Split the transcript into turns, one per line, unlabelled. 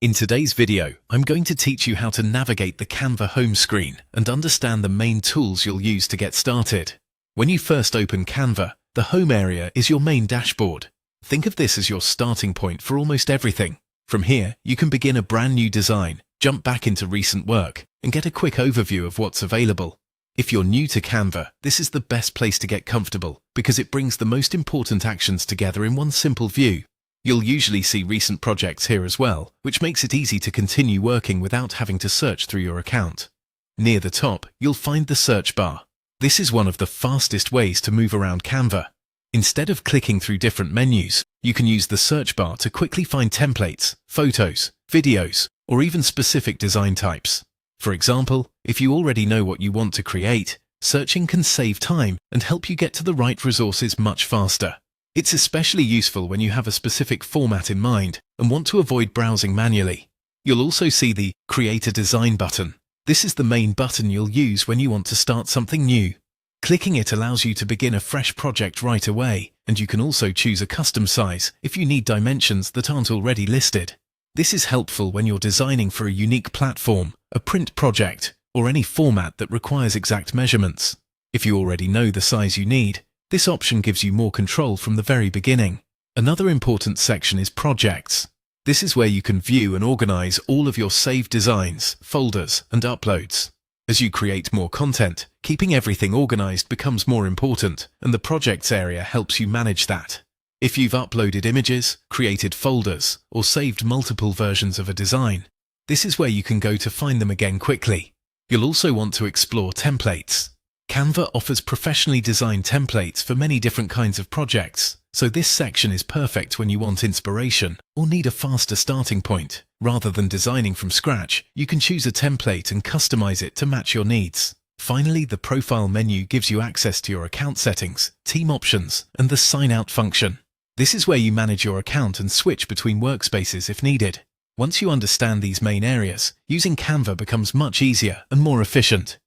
In today's video, I'm going to teach you how to navigate the Canva home screen and understand the main tools you'll use to get started. When you first open Canva, the home area is your main dashboard. Think of this as your starting point for almost everything. From here, you can begin a brand new design, jump back into recent work, and get a quick overview of what's available. If you're new to Canva, this is the best place to get comfortable because it brings the most important actions together in one simple view. You'll usually see recent projects here as well, which makes it easy to continue working without having to search through your account. Near the top, you'll find the search bar. This is one of the fastest ways to move around Canva. Instead of clicking through different menus, you can use the search bar to quickly find templates, photos, videos, or even specific design types. For example, if you already know what you want to create, searching can save time and help you get to the right resources much faster. It's especially useful when you have a specific format in mind and want to avoid browsing manually. You'll also see the Create a Design button. This is the main button you'll use when you want to start something new. Clicking it allows you to begin a fresh project right away, and you can also choose a custom size if you need dimensions that aren't already listed. This is helpful when you're designing for a unique platform, a print project, or any format that requires exact measurements. If you already know the size you need, this option gives you more control from the very beginning. Another important section is Projects. This is where you can view and organize all of your saved designs, folders, and uploads. As you create more content, keeping everything organized becomes more important, and the Projects area helps you manage that. If you've uploaded images, created folders, or saved multiple versions of a design, this is where you can go to find them again quickly. You'll also want to explore templates. Canva offers professionally designed templates for many different kinds of projects, so this section is perfect when you want inspiration or need a faster starting point. Rather than designing from scratch, you can choose a template and customize it to match your needs. Finally, the Profile menu gives you access to your account settings, team options, and the Sign Out function. This is where you manage your account and switch between workspaces if needed. Once you understand these main areas, using Canva becomes much easier and more efficient.